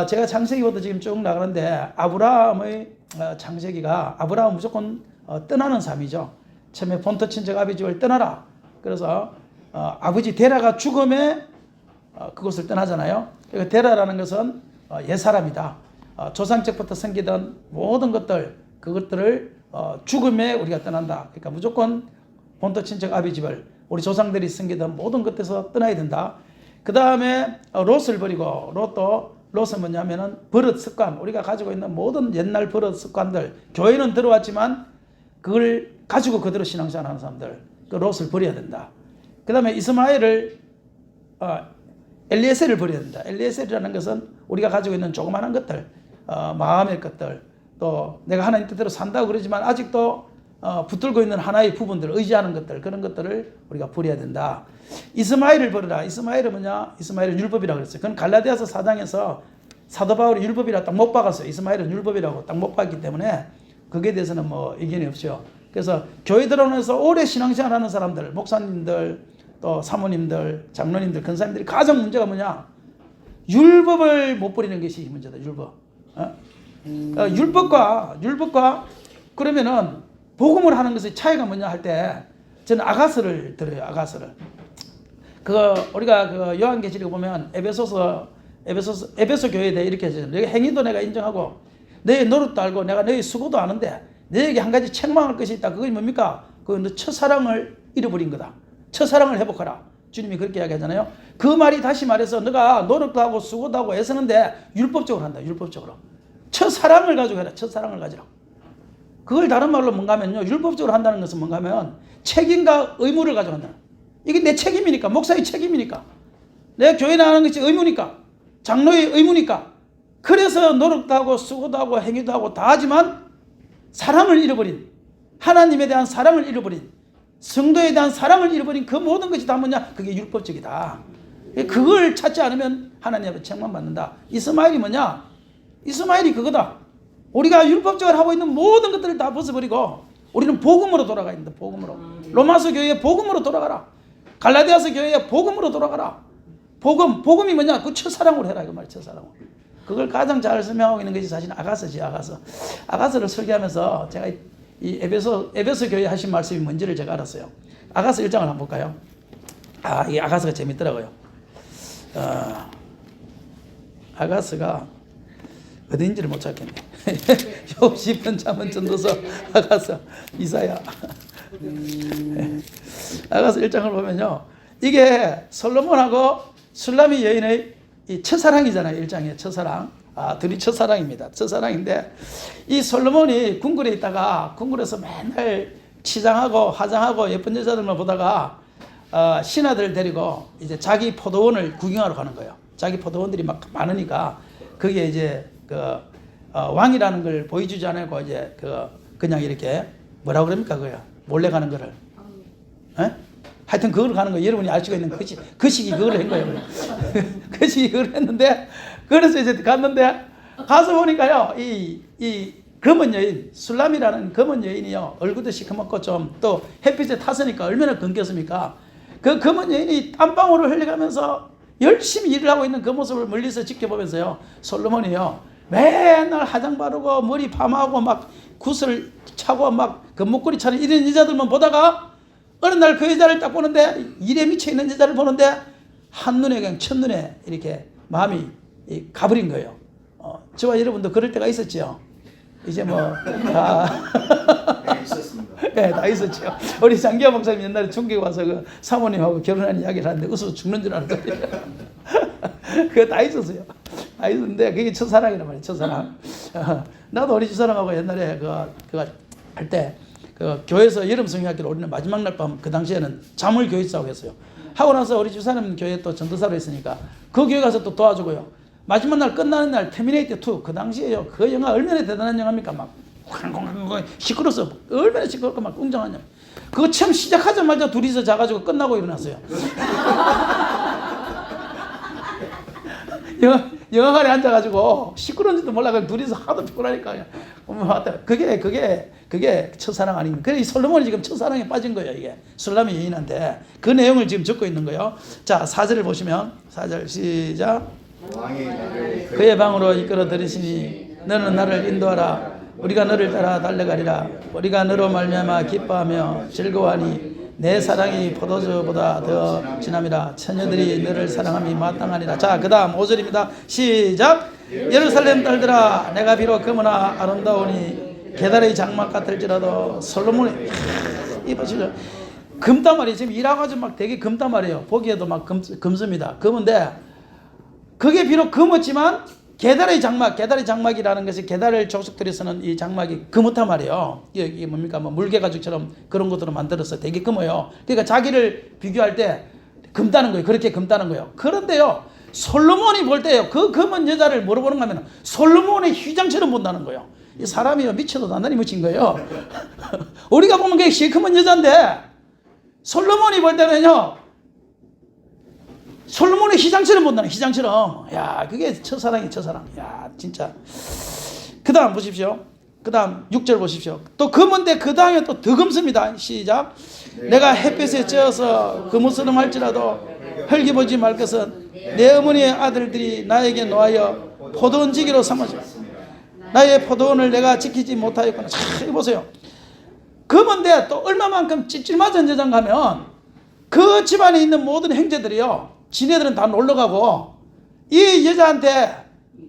제가 창세기부터 지금 쭉 나가는데 아브라함의 창세기가 아브라함은 무조건 떠나는 삶이죠. 처음에 본토 친척 아비 집을 떠나라. 그래서 아버지 데라가 죽음에 그곳을 떠나잖아요. 그러니까 데라라는 것은 옛사람이다. 조상적부터 섬기던 모든 것들 그것들을 죽음에 우리가 떠난다. 그러니까 무조건 본토 친척 아비 집을 우리 조상들이 섬기던 모든 것에서 떠나야 된다. 그 다음에 롯을 버리고 롯은 뭐냐면은 버릇 습관 우리가 가지고 있는 모든 옛날 버릇 습관들 교회는 들어왔지만 그걸 가지고 그대로 신앙생활하는 사람들 그 롯을 버려야 된다. 그 다음에 이스마엘을 엘리에셀을 버려야 된다. 엘리에셀이라는 것은 우리가 가지고 있는 조그마한 것들 마음의 것들 또 내가 하나님 뜻대로 산다고 그러지만 아직도 붙들고 있는 하나의 부분들 의지하는 것들 그런 것들을 우리가 버려야 된다. 이스마엘을 버려라. 이스마엘은 뭐냐? 이스마엘은 율법이라고 그랬어요. 그건 갈라디아서 4장에서 사도 바울이 율법이라고 딱 못 박았어요. 이스마엘은 율법이라고 딱 못 박기 때문에 거기에 대해서는 뭐 의견이 없죠. 그래서 교회 들어오면서 오래 신앙생활 하는 사람들 목사님들 또 사모님들 장로님들 권사님들이 가장 문제가 뭐냐? 율법을 못 버리는 것이 문제다. 율법. 율법과 그러면은 복음을 하는 것의 차이가 뭐냐 할 때 저는 아가서를 들어요. 아가서를. 우리가 요한계시록 보면 에베소 교회에 대해 이렇게 하죠. 너희 행위도 내가 인정하고 너희 노릇도 알고 내가 너희 수고도 아는데 너에게 한 가지 책망할 것이 있다. 그것이 뭡니까? 너 첫사랑을 잃어버린 거다. 첫사랑을 회복하라. 주님이 그렇게 이야기하잖아요. 그 말이 다시 말해서 너가 노력도 하고 수고도 하고 애쓰는데 율법적으로 한다. 율법적으로. 첫사랑을 가지고 해라. 첫사랑을 가지라. 그걸 다른 말로 뭔가 하면요. 율법적으로 한다는 것은 뭔가 하면 책임과 의무를 가지고 한다. 이게 내 책임이니까. 목사의 책임이니까. 내가 교회 나가는 것이 의무니까. 장로의 의무니까. 그래서 노력도 하고 수고도 하고 행위도 하고 다 하지만 사랑을 잃어버린 하나님에 대한 사랑을 잃어버린 성도에 대한 사랑을 잃어버린 그 모든 것이 다 뭐냐? 그게 율법적이다. 그걸 찾지 않으면 하나님 앞에 책망받는다. 이스마엘이 뭐냐? 이스마엘이 그거다. 우리가 율법적으로 하고 있는 모든 것들을 다 벗어버리고 우리는 복음으로 돌아가야 된다. 복음으로. 로마서 교회에 복음으로 돌아가라. 갈라디아서 교회에 복음으로 돌아가라. 복음이 뭐냐? 그 첫사랑으로 해라. 그 말 첫사랑으로. 그걸 가장 잘 설명하고 있는 것이 사실 아가서지. 아가서를 설계하면서 제가 이 에베소 교회 하신 말씀이 뭔지를 제가 알았어요. 아가서 1장을 한번 볼까요? 이 아가서가 재밌더라고요. 아가서가 어딘지를 못 찾겠네. 욥, 시편, 잠언, 전도서, 아가서, 이사야. 아가서 1장을 보면요. 이게 솔로몬하고 술라미 여인의 이 첫사랑이잖아요. 1장의 첫사랑. 둘이 첫사랑입니다. 첫사랑인데 이 솔로몬이 궁궐에 있다가 궁궐에서 맨날 치장하고 화장하고 예쁜 여자들만 보다가 신하들 데리고 이제 자기 포도원을 구경하러 가는 거예요. 자기 포도원들이 막 많으니까 거기에 이제 왕이라는 걸 보여주지 않고 이제 그냥 이렇게 뭐라고 그럽니까 그거야 몰래 가는 거를 하여튼 그걸 가는 거 여러분이 알 수가 있는 그 시기 그걸 한 거예요. 그 시기 그걸 했는데 그래서 이제 갔는데 가서 보니까요 이 검은 여인 술람이라는 검은 여인이요 얼굴도 시커멓고 좀 또 햇빛에 탔으니까 얼마나 끊겼습니까? 그 검은 여인이 땀방울을 흘려가면서 열심히 일을 하고 있는 그 모습을 멀리서 지켜보면서요 솔로몬이요 맨날 화장 바르고 머리 파마하고 막 굿을 차고 막 그 목걸이 차는 이런 여자들만 보다가 어느 날 그 여자를 딱 보는데 일에 미쳐있는 여자를 보는데 한눈에 그냥 첫눈에 이렇게 마음이 가버린 거예요. 저와 여러분도 그럴 때가 있었죠. 이제 뭐 다 있었습니다. 네, 다 있었죠. 우리 장기하 목사님 옛날에 중국에 와서 그 사모님하고 결혼하는 이야기를 하는데 웃어서 죽는 줄 알았더니 그거 다 있었어요. 다 있었는데 그게 첫사랑이란 말이에요. 첫사랑. 나도 우리 첫사랑하고 옛날에 그거 할 때 그 교회에서 여름 성경학교를 우리는 마지막 날 밤 그 당시에는 잠을 교회 싸고 했어요. 하고 나서 우리 집사람 교회 또 전도사로 했으니까 그 교회 가서 또 도와주고요. 마지막 날 끝나는 날 터미네이터 2 그 당시에요. 그 영화 얼마나 대단한 영화입니까? 막 시끄러워서 얼마나 시끄럽고 막 웅장하냐. 그거 처음 시작하자마자 둘이서 자가지고 끝나고 일어났어요. 영화관에 앉아가지고 시끄러운지도 몰라. 그냥 둘이서 하도 피곤하니까 그게 첫사랑 아닙니까? 그래 이 솔로몬이 지금 첫사랑에 빠진 거예요. 이게 술람이 여인한테 그 내용을 지금 적고 있는 거예요. 자 4절을 보시면 4절 시작. 왕이 나를 그의 방으로 이끌어 들이시니 너는 나를 인도하라. 우리가 너를 따라 달려가리라. 우리가 너로 말미암아 기뻐하며 즐거워하니 내 사랑이 포도주보다 더 진함이라. 처녀들이 너를 사랑함이 마땅하니라. 자, 그 다음 5절입니다. 시작. 예루살렘 딸들아, 내가 비록 금으나 아름다우니 게달의 장막 같을지라도 솔로몬의 이 보시죠. 금다말이 지금 일하고 아주 막 되게 금다말이에요. 보기에도 막 금습니다. 금인데 그게 비록 금었지만 게달의 장막이라는 것이 게달을 족속들이 쓰는 이 장막이 금었단 말이에요. 이게 뭡니까? 뭐 물개 가죽처럼 그런 것으로 만들어서 되게 금어요. 그러니까 자기를 비교할 때 금다는 거예요. 그렇게 금다는 거예요. 그런데요, 솔로몬이 볼 때요, 그 금은 여자를 뭐로 보는가 하면 솔로몬의 휘장처럼 본다는 거예요. 이 사람이 미쳐도 단단히 묻힌 거예요. 우리가 보면 그게 시커먼 여자인데 솔로몬이 볼 때는요, 솔로몬의 휘장처럼 본다는, 휘장처럼. 야, 그게 첫사랑이 첫사랑. 야, 진짜. 그 다음 보십시오. 그 다음 6절 보십시오. 또 금인데 그 다음에 또 더 금습니다. 시작. 내가 햇빛에 쬐어서 금우스름 할지라도 혈기 보지 말 것은 내 어머니의 아들들이 나에게 노하여 포도원지기로 삼으시오. 나의 포도원을 내가 지키지 못하였구나. 자, 이거 보세요. 금인데 또 얼마만큼 찔찔맞은 여장 가면 그 집안에 있는 모든 형제들이요, 지네들은 다 놀러가고 이 여자한테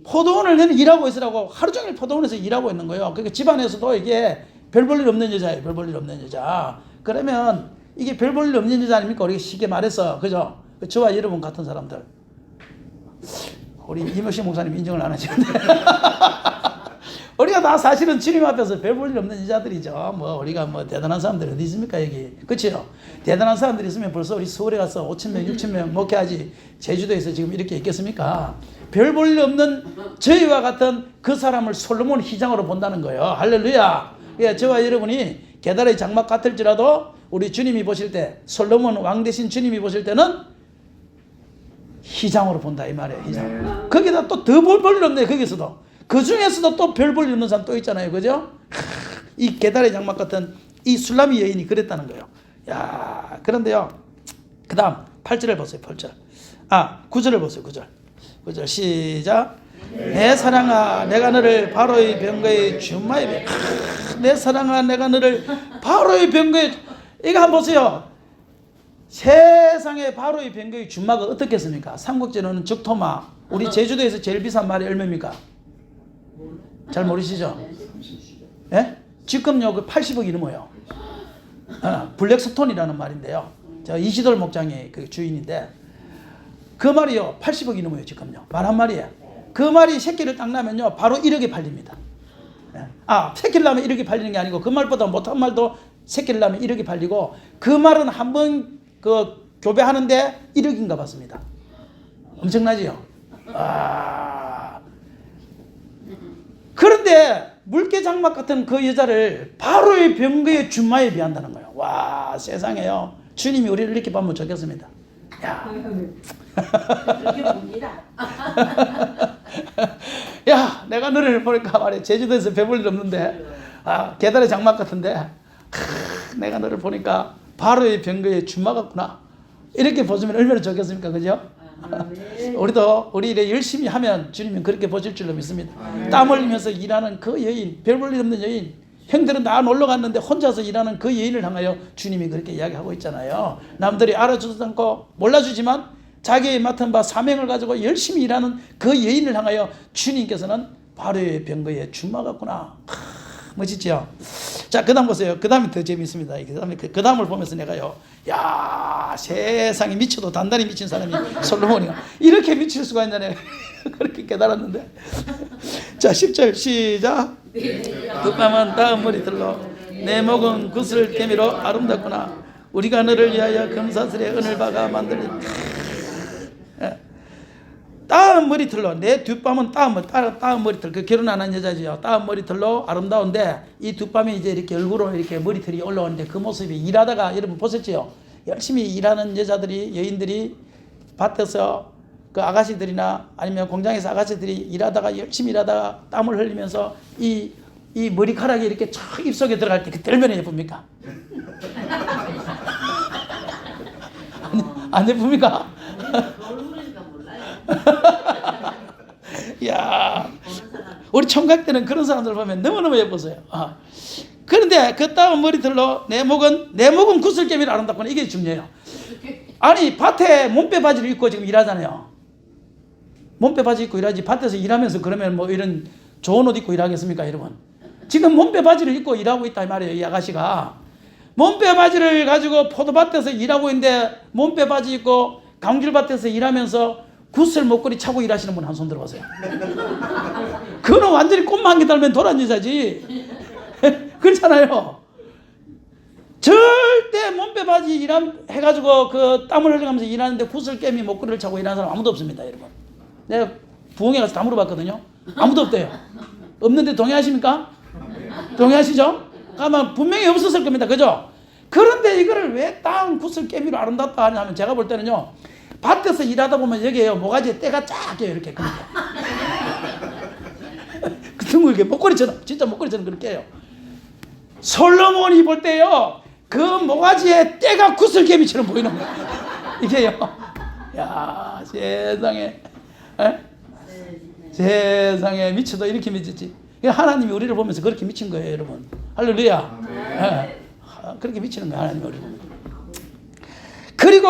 포도원을 내는 일하고 있으라고 하루 종일 포도원에서 일하고 있는 거예요. 그러니까 집안에서도 이게 별 볼 일 없는 여자예요. 별 볼 일 없는 여자. 그러면 이게 별 볼 일 없는 여자 아닙니까? 우리가 쉽게 말해서. 그죠? 저와 여러분 같은 사람들. 우리 이모씨 목사님 인정을 안 하시는데. 우리가 다 사실은 주님 앞에서 별 볼 일 없는 여자들이죠. 뭐 우리가 뭐 대단한 사람들이 어디 있습니까, 여기? 그렇죠? 대단한 사람들이 있으면 벌써 우리 서울에 가서 5,000명, 6,000명 목회하지 제주도에서 지금 이렇게 있겠습니까? 별 볼 일 없는 저희와 같은 그 사람을 솔로몬 휘장으로 본다는 거예요. 할렐루야. 예, 저와 여러분이 게달의 장막 같을지라도 우리 주님이 보실 때, 솔로몬 왕 대신 주님이 보실 때는 휘장으로 본다 이 말이에요. 휘장. 거기다 또 더 볼 일 없네. 거기서도. 그 중에서도 또 별 볼 일 없는 사람 또 있잖아요. 그죠? 이 게달의 장막 같은 이 술라미 여인이 그랬다는 거예요. 야, 그런데요, 그 다음 8절을 보세요. 8절. 9절을 보세요. 9절 시작. 내 사랑아, 내가 너를 바로의 병거의 주마에 내 사랑아, 내가 너를 바로의 병거의, 이거 한번 보세요. 세상에 바로의 병거의 주마가 어떻게 씁니까? 삼국지로는 적토마. 우리 제주도에서 제일 비싼 말이 얼마입니까? 잘 모르시죠? 예? 지금요, 그 80억이 넘어요. 블랙스톤이라는 말인데요. 저 이시돌 목장의 그 주인인데, 그 말이요, 80억이 넘어요, 지금요. 말 한 마리에. 그 말이 새끼를 딱 나면요, 바로 1억에 팔립니다. 새끼를 나면 1억에 팔리는 게 아니고, 그 말보다 못한 말도 새끼를 나면 1억에 팔리고, 그 말은 한 번 그 교배하는데 1억인가 받습니다. 엄청나지요? 그런데 물개 장막 같은 그 여자를 바로의 병거의 주마에 비한다는 거예요. 와, 세상에요. 주님이 우리를 이렇게 보면 좋겠습니다. 야. 그렇게 봅니다. 야, 내가 너를 보니까 말이야. 제주도에서 배볼 일 없는데, 게달의 장막 같은데, 내가 너를 보니까 바로의 병거의 주마 같구나. 이렇게 보시면 얼마나 좋겠습니까? 그죠? 우리 이래 열심히 하면 주님은 그렇게 보실 줄로 믿습니다. 땀 흘리면서 일하는 그 여인, 별 볼 일 없는 여인, 형들은 다 놀러 갔는데 혼자서 일하는 그 여인을 향하여 주님이 그렇게 이야기하고 있잖아요. 남들이 알아주지 않고 몰라주지만 자기의 맡은 바 사명을 가지고 열심히 일하는 그 여인을 향하여 주님께서는 바로의 병거의 주마 같구나. 멋있죠? 자, 그 다음 보세요. 그 다음이 더 재미있습니다. 그 다음을 보면서 내가요, 야, 세상에 미쳐도 단단히 미친 사람이 솔로몬이가 이렇게 미칠 수가 있냐네. 그렇게 깨달았는데. 자, 10절 시작. 두 뺨은 다음 머리털로 내 목은 구슬 개미로 아름답구나. 우리가 너를 위하여 금사슬에 은을 박아 만들리. 따은 머리털로, 내 뒷밤은 따은 머리털, 그 결혼 안 한 여자지요. 따은 머리털로 아름다운데 이 뒷밤이 이제 이렇게 얼굴로 이렇게 머리털이 올라오는데 그 모습이 일하다가 여러분 보셨죠? 열심히 일하는 여자들이, 여인들이 밭에서 그 아가씨들이나 아니면 공장에서 아가씨들이 일하다가 열심히 일하다가 땀을 흘리면서 이 머리카락이 이렇게 촥 입속에 들어갈 때 그때 얼마나 예쁩니까? 안 예쁩니까? 거울 모르니까 몰라요. 야, 보는 사람. 우리 총각 때는 그런 사람들 보면 너무너무 예뻐서요. 그런데 그 다음 머리들로 내 목은 구슬개미를 아름답구나. 이게 중요해요. 아니 밭에 몸빼 바지를 입고 지금 일하잖아요. 몸빼 바지 입고 일하지 밭에서 일하면서 그러면 뭐 이런 좋은 옷 입고 일하겠습니까 여러분? 지금 몸빼 바지를 입고 일하고 있다 이 말이에요. 이 아가씨가 몸빼 바지를 가지고 포도밭에서 일하고 있는데 몸빼 바지 입고 감귤밭에서 일하면서 구슬 목걸이 차고 일하시는 분 한 손 들어보세요. 그거는 완전히 꽃만 기다리면 도란 여자지. 그렇잖아요. 절대 몸빼 바지 해가지고 그 땀을 흘려가면서 일하는데 구슬개미 목걸이를 차고 일하는 사람 아무도 없습니다, 여러분. 내가 부흥회 가서 다 물어봤거든요. 아무도 없대요. 없는데 동의하십니까? 동의하시죠? 아마 분명히 없었을 겁니다. 그죠? 그런데 이거를 왜 땅 구슬개미로 아름답다 하냐면 제가 볼 때는요. 밭에서 일하다 보면 여기에요. 모가지에 때가 쫙 껴요. 이렇게. 그 둥글게 목걸이처럼 진짜 목걸이처럼 그렇게 해요. 솔로몬이 볼 때요. 그 모가지에 때가 구슬개미처럼 보이는 거예요. 이게요. 야 세상에. 세상에 미쳐도 이렇게 미쳤지. 하나님이 우리를 보면서 그렇게 미친 거예요, 여러분. 할렐루야. 그렇게 미치는 거예요, 하나님이 우리를 보면서. 그리고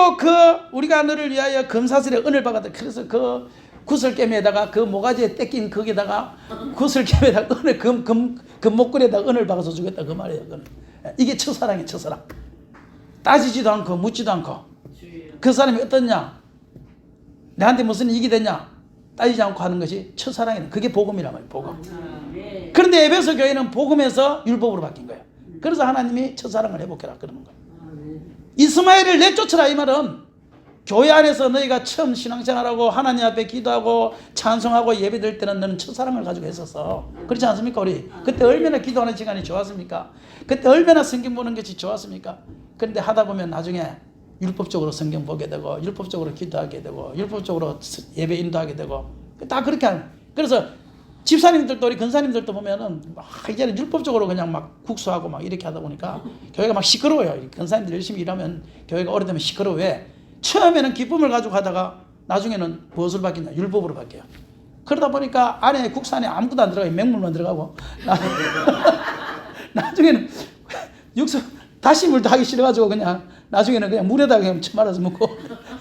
우리가 너를 위하여 금사슬에 은을 박았다. 그래서 그 구슬개미에다가 그 모가지에 떼낀 거기다가 구슬개미에다가 은을 금 목걸이에다가 은을 박아서 주겠다 그 말이에요. 이게 첫사랑이에요, 첫사랑. 따지지도 않고 묻지도 않고. 그 사람이 어떻냐? 내한테 무슨 이익이 됐냐? 따지지 않고 하는 것이 첫사랑이다. 그게 복음이란 말이에요, 복음. 그런데 에베소 교회는 복음에서 율법으로 바뀐 거예요. 그래서 하나님이 첫사랑을 회복해라 그러는 거예요. 이스마엘을 내쫓으라 이 말은 교회 안에서 너희가 처음 신앙생활하고 하나님 앞에 기도하고 찬송하고 예배드릴 때는 너는 첫사랑을 가지고 했었어. 그렇지 않습니까 우리? 그때 얼마나 기도하는 시간이 좋았습니까? 그때 얼마나 성경 보는 것이 좋았습니까? 그런데 하다 보면 나중에 율법적으로 성경 보게 되고 율법적으로 기도하게 되고 율법적으로 예배 인도하게 되고 다 그렇게 하는. 그래서 집사님들도 우리 근사님들도 보면은 이제는 율법적으로 그냥 막 국수하고 막 이렇게 하다 보니까 교회가 막 시끄러워요. 근사님들 열심히 일하면 교회가 오래되면 시끄러워. 왜? 처음에는 기쁨을 가지고 하다가 나중에는 무엇으로 바뀌냐? 율법으로 바뀌어요. 그러다 보니까 국수 안에 아무것도 안 들어가요. 맹물만 들어가고 나중에는 육수 다시물도 하기 싫어가지고 그냥 나중에는 그냥 물에다가 그냥 말아서 먹고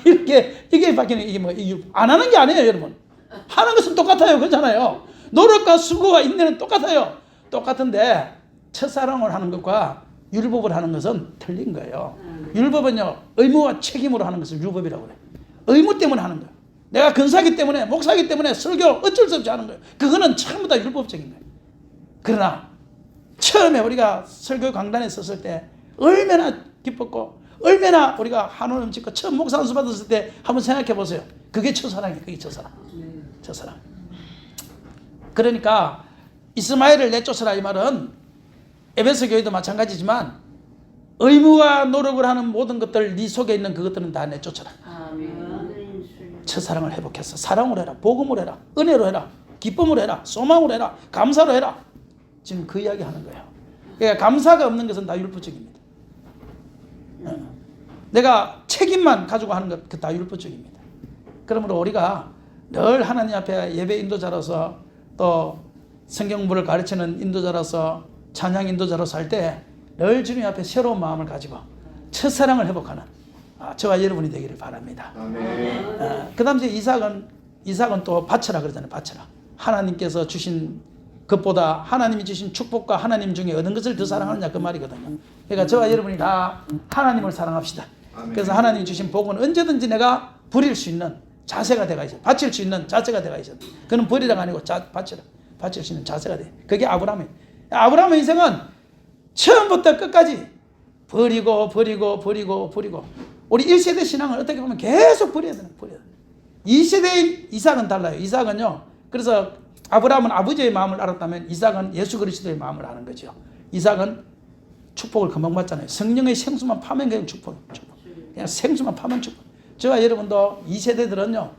이게 바뀌는 이게 뭐 안 하는 게 아니에요, 여러분. 하는 것은 똑같아요, 그렇잖아요. 노력과 수고와 인내는 똑같아요. 똑같은데 첫사랑을 하는 것과 율법을 하는 것은 틀린 거예요. 율법은요 의무와 책임으로 하는 것을 율법이라고 그래요. 의무 때문에 하는 거예요. 내가 근사기 때문에 목사기 때문에 설교 어쩔 수 없이 하는 거예요. 그거는 전부 다 율법적인 거예요. 그러나 처음에 우리가 설교 강단에 섰을 때 얼마나 기뻤고 얼마나 우리가 한올 음식과 처음 목사 안수 받았을 때 한번 생각해 보세요. 그게 첫사랑이에요. 그게 첫사랑. 첫사랑. 그러니까 이스마엘을 내쫓으라 이 말은 에베소 교회도 마찬가지지만 의무와 노력을 하는 모든 것들 네 속에 있는 그것들은 다 내쫓아라. 첫사랑을 회복해서 사랑으로 해라. 복음으로 해라. 은혜로 해라. 기쁨으로 해라. 소망으로 해라. 감사로 해라. 지금 그 이야기 하는 거예요. 그러니까 감사가 없는 것은 다 율법적입니다. 내가 책임만 가지고 하는 것 그 다 율법적입니다. 그러므로 우리가 늘 하나님 앞에 예배 인도자로서 또 성경부를 가르치는 인도자로서 찬양 인도자로서 할 때 늘 주님 앞에 새로운 마음을 가지고 첫사랑을 회복하는 저와 여러분이 되기를 바랍니다. 그 다음 이삭은 또 바쳐라 그러잖아요. 바쳐라. 하나님께서 주신 것보다 하나님이 주신 축복과 하나님 중에 얻은 것을 더 사랑하느냐 그 말이거든요. 그러니까 저와 여러분이 다 하나님을 사랑합시다. 그래서 하나님이 주신 복은 언제든지 내가 부릴 수 있는 자세가 돼가 있어. 바칠 수 있는 자세가 돼가 있어. 그는 버리라가 아니고 바칠 수 있는 자세가 돼. 그게 아브라함이에요. 아브라함의 인생은 처음부터 끝까지 버리고 우리 1세대 신앙을 어떻게 보면 계속 버려야 되는 거예요. 2세대인 이삭은 달라요. 이삭은요. 그래서 아브라함은 아버지의 마음을 알았다면 이삭은 예수 그리스도의 마음을 아는 거죠. 이삭은 축복을 금방 받잖아요. 성령의 생수만 파면 그냥 축복. 그냥 생수만 파면 축복. 저와 여러분도 2세대들은요.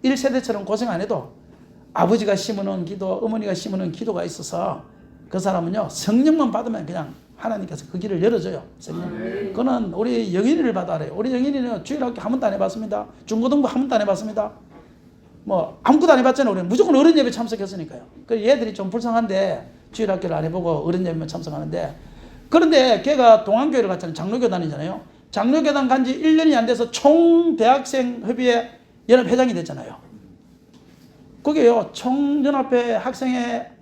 1세대처럼 고생 안 해도 아버지가 심어놓은 기도, 어머니가 심어놓은 기도가 있어서 그 사람은요. 성령만 받으면 그냥 하나님께서 그 길을 열어줘요. 성령. 그거는 우리 영인이를 받아 알아요. 우리 영인이는 주일학교 한 번도 안 해봤습니다. 중고등부 한 번도 안 해봤습니다. 뭐 아무것도 안 해봤잖아요. 우리는 무조건 어른 예배 참석했으니까요. 그 얘들이 좀 불쌍한데 주일학교를 안 해보고 어른 예배만 참석하는데, 그런데 걔가 동안교회를 갔잖아요. 장로교 다니잖아요. 장로교단 간지 1년이 안 돼서 총대학생협의회 연합회장이 됐잖아요. 그게요, 총연합회 학생회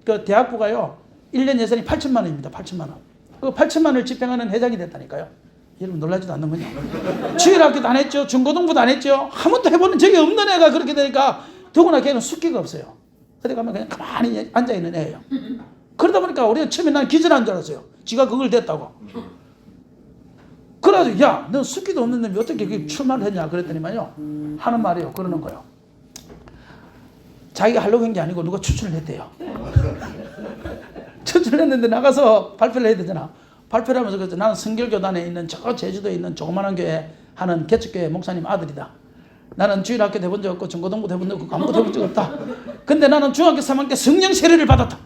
그 대학부가요 1년 예산이 8천만 원입니다. 8천만 원. 그 8천만 원을 집행하는 회장이 됐다니까요. 여러분 놀라지도 않는군요. 주일학교도 안 했죠. 중고등부도 안 했죠. 한 번도 해보는 적이 없는 애가 그렇게 되니까 더구나 걔는 숙기가 없어요. 어디 가면 그냥 가만히 앉아있는 애예요. 그러다 보니까 우리가 처음에 난 기절한 줄 알았어요. 지가 그걸 됐다고. 그래가지고 야, 너 숙기도 없는 놈이 어떻게 그게 출마를 했냐 그랬더니만요, 하는 말이에요. 그러는 거예요. 자기가 하려고 한 게 아니고 누가 추천을 했대요. 추천을 했는데 나가서 발표를 해야 되잖아. 발표를 하면서 그랬죠. 나는 성결교단에 있는 저 제주도에 있는 조그마한 교회 하는 개척교회 목사님 아들이다. 나는 주일학교 해본 적 없고 중고등부 해본 적 없고 아무것도 해본 적 없다. 근데 나는 중학교 3학년 때 성령 세례를 받았다.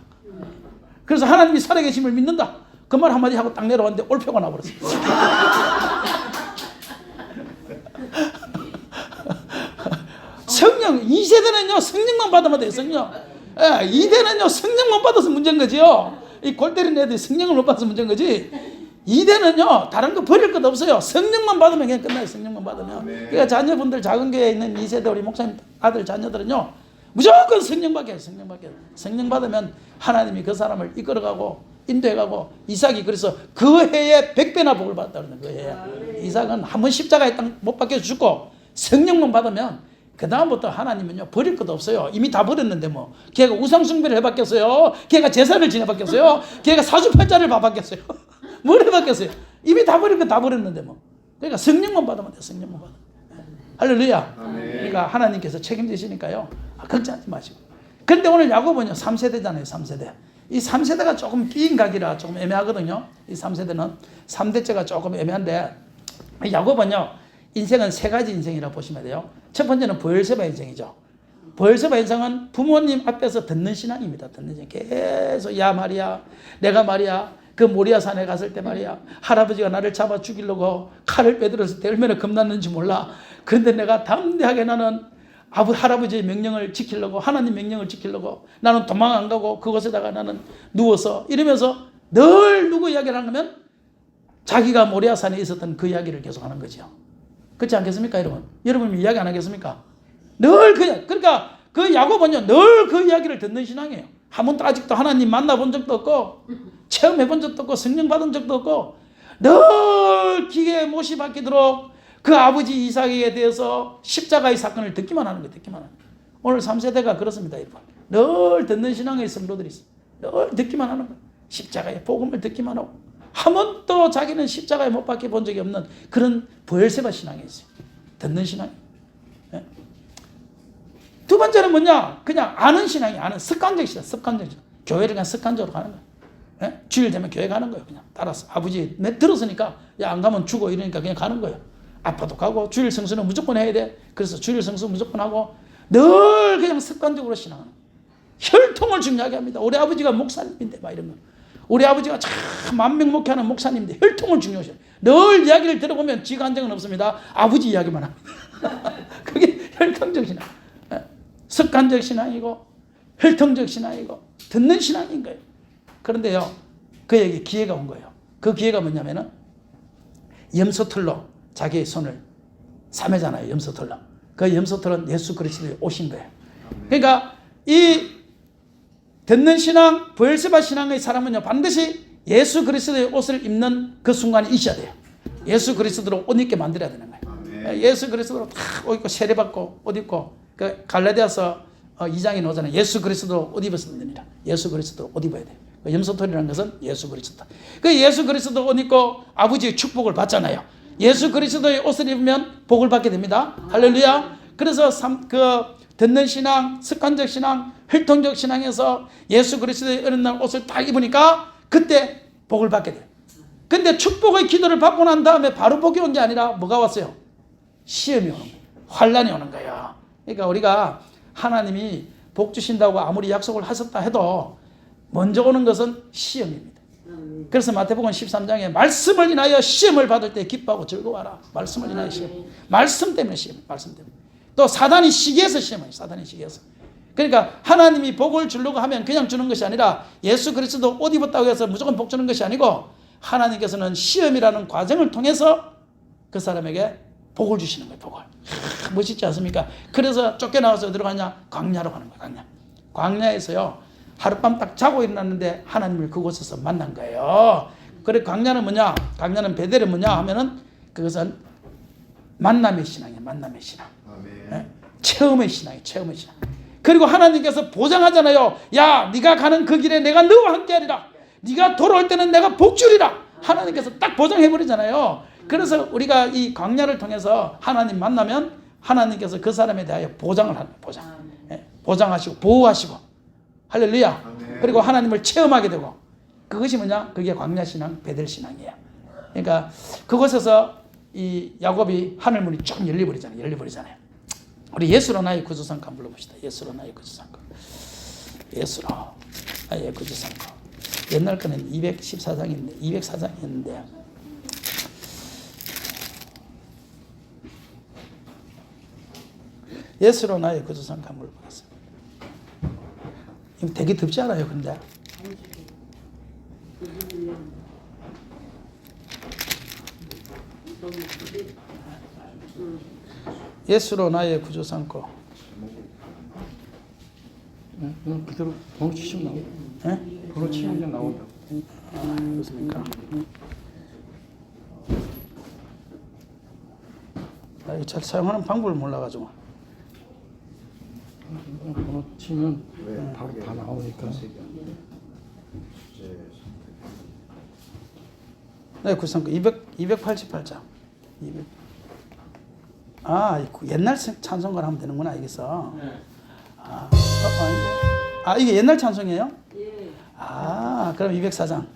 그래서 하나님이 살아계심을 믿는다. 그 말 한마디 하고 딱 내려왔는데 올표가 나버렸어. 성령, 2세대는요 성령만 받으면 돼요. 성령. 2대는요 성령만 받아서 문제인 거지요. 이 골 때린 애들이 성령을 못 받아서 문제인 거지. 2대는요 다른 거 버릴 것 없어요. 성령만 받으면 그냥 끝나요. 성령만 받으면. 그러니까 자녀분들 작은 교회에 있는 2세대 우리 목사님 아들 자녀들은요 무조건 성령 받게, 성령 받게. 성령 받으면 하나님이 그 사람을 이끌어가고 인도해가고. 이삭이 그래서 그 해에 100배나 복을 받았다 그러는 거예요. 이삭은 한 번 십자가에 딱 못 박혀 죽고 성령만 받으면 그 다음부터 하나님은요 버릴 것도 없어요. 이미 다 버렸는데 뭐. 걔가 우상숭배를 해봤겠어요. 걔가 제사를 지내봤겠어요. 걔가 사주팔자를 봐봤겠어요. 뭘 해봤겠어요. 이미 다 버린 거 다 버렸는데 뭐. 그러니까 성령만 받으면 돼요. 성령만 받으면. 할렐루야. 그러니까 하나님께서 책임지시니까요. 걱정하지 마시고. 그런데 오늘 야고보는요 3세대잖아요. 3세대. 이 3세대가 조금 끼인 각이라 조금 애매하거든요. 이 3세대는 3대째가 조금 애매한데, 야고보는요 인생은 세 가지 인생이라고 보시면 돼요. 첫 번째는 보엘세바 인생이죠. 보엘세바 인생은 부모님 앞에서 듣는 신앙입니다. 듣는 신앙. 계속 야 말이야, 내가 말이야, 그 모리아 산에 갔을 때 말이야, 할아버지가 나를 잡아 죽이려고 칼을 빼들어서 때 얼마나 겁났는지 몰라. 그런데 내가 담대하게 나는 할아버지의 명령을 지키려고, 하나님 명령을 지키려고 나는 도망 안 가고 그곳에다가 나는 누워서 이러면서 늘 누구 이야기를 하면 자기가 모리아 산에 있었던 그 이야기를 계속 하는 거죠. 그렇지 않겠습니까, 여러분? 여러분 이야기 안 하겠습니까? 늘 그러니까 그 야고보는요 늘 그 이야기를 듣는 신앙이에요. 한 번도 아직도 하나님 만나본 적도 없고 체험해본 적도 없고 성령 받은 적도 없고 늘 기계에 못이 박히도록 그 아버지 이삭에 대해서 십자가의 사건을 듣기만 하는 거예요. 듣기만 하는 거예요. 오늘 3세대가 그렇습니다, 여러분. 늘 듣는 신앙의 성도들이 있어요. 늘 듣기만 하는 거예요. 십자가의 복음을 듣기만 하고 한 번도 자기는 십자가에 못 박혀 본 적이 없는 그런 보엘세바 신앙이 있어요. 듣는 신앙. 네? 두 번째는 뭐냐? 그냥 아는 신앙이, 아는 습관적 신앙. 습관적 신앙. 교회를 그냥 습관적으로 가는 거예요. 네? 주일 되면 교회 가는 거예요. 그냥 따라서 아버지 들었으니까 야 안 가면 죽어 이러니까 그냥 가는 거예요. 아파도 가고 주일 성수는 무조건 해야 돼. 그래서 주일 성수 무조건 하고 늘 그냥 습관적으로 신앙하는 거예요. 혈통을 중요하게 합니다. 우리 아버지가 목사님인데 막 이런 거. 우리 아버지가 참 만명 목회하는 목사님인데 혈통을 중요시해요. 늘 이야기를 들어보면 지가 한 적은 없습니다. 아버지 이야기만 합니다. 그게 혈통적 신앙. 습관적 신앙이고 혈통적 신앙이고 듣는 신앙인 거예요. 그런데요 그에게 기회가 온 거예요. 그 기회가 뭐냐면은 염소털로 자기의 손을 싸매잖아요. 염소털로. 그 염소털은 예수 그리스도의 옷인 거예요. 그러니까 이 듣는 신앙, 보엘세바 신앙의 사람은요 반드시 예수 그리스도의 옷을 입는 그 순간이 있어야 돼요. 예수 그리스도로 옷 입게 만들어야 되는 거예요. 예수 그리스도로 탁 옷 입고 세례받고 옷 입고 그 갈라디아서 2장에 나오잖아요. 예수 그리스도로 옷 입었습니다. 예수 그리스도로 옷 입어야 돼요. 그 염소털이라는 것은 예수 그리스도. 그 예수 그리스도 옷 입고 아버지의 축복을 받잖아요. 예수 그리스도의 옷을 입으면 복을 받게 됩니다. 할렐루야. 그래서 듣는 신앙, 습관적 신앙, 혈통적 신앙에서 예수 그리스도의 어린날 옷을 딱 입으니까 그때 복을 받게 돼요. 근데 축복의 기도를 받고 난 다음에 바로 복이 온 게 아니라 뭐가 왔어요? 시험이 오는 거예요. 환란이 오는 거예요. 그러니까 우리가 하나님이 복 주신다고 아무리 약속을 하셨다 해도 먼저 오는 것은 시험입니다. 그래서 마태복음 13장에 말씀을 인하여 시험을 받을 때 기뻐하고 즐거워하라. 말씀을 인하여 시험. 말씀 때문에 시험. 말씀 때문에. 또 사단이 시기해서 시험해요. 사단이 시기해서. 그러니까 하나님이 복을 주려고 하면 그냥 주는 것이 아니라 예수 그리스도 옷 입었다고 해서 무조건 복 주는 것이 아니고 하나님께서는 시험이라는 과정을 통해서 그 사람에게 복을 주시는 거예요. 복을. 멋있지 않습니까? 그래서 쫓겨나와서 어디로 가냐? 광야로 가는 거예요. 광야. 광야에서요. 하룻밤 딱 자고 일어났는데 하나님을 그곳에서 만난 거예요. 그래 광야는 뭐냐? 광야는 베델은 뭐냐 하면은 그것은 만남의 신앙이에요. 만남의 신앙. 네? 체험의 신앙이에요. 체험의 신앙. 그리고 하나님께서 보장하잖아요. 야, 네가 가는 그 길에 내가 너와 함께하리라. 네가 돌아올 때는 내가 복 주리라. 하나님께서 딱 보장해버리잖아요. 그래서 우리가 이 광야를 통해서 하나님 만나면 하나님께서 그 사람에 대하여 보장을 하는 거예요. 보장. 예, 보장하시고 보호하시고 할렐루야. 그리고 하나님을 체험하게 되고 그것이 뭐냐? 그게 광야신앙, 베델신앙이에요. 그러니까 그곳에서 이 야곱이 하늘문이 쫙 열려버리잖아요. 열려버리잖아요. 우리 예수로 나의 구주상과 한번 불러봅시다. 예수로 나의 구주상과. 예수로 나의 구주상과. 옛날 거는 214장인데 204장이었는데 예수로 나의 구주상과 한번 불러보겠습니다. 이거 되게 덥지 않아요? 근데 예수로 나의 구주 삼고 그대로 번호 치시면 나온다. 예? 번호 치면 그냥 나온다. 그렇습니까? 나 이거 잘 사용하는 방법을 몰라가지고 번호 치면 바로 다 나오니까. 네, 구상구 288장. 200. 아, 옛날 찬송가를 하면 되는구나, 여기서. 아닌데? 이게 옛날 찬송이에요? 예. 그럼 204장.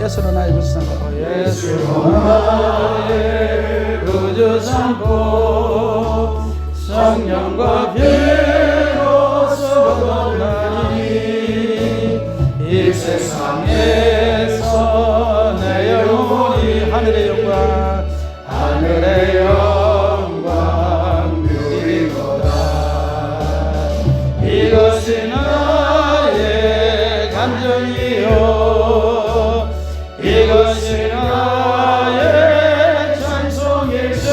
예수로 나의 구주 삼고 예수로 나의 구주 삼고 성령과 비로소 만나니 이 세상에서 내 영혼이 하늘의 영광 누리도다. 이것이 나의 감정이요 이것이 나의 찬송일세.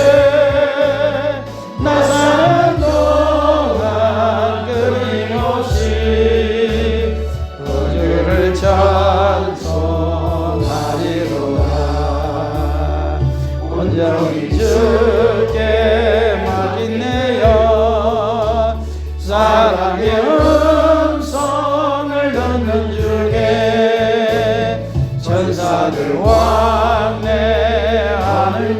나 사는 동안 끊임없이 구주를 찬송하리로다. 온전히 주께 맡기네요. 사랑의 음성을 듣는 중에 천사들 왕래하는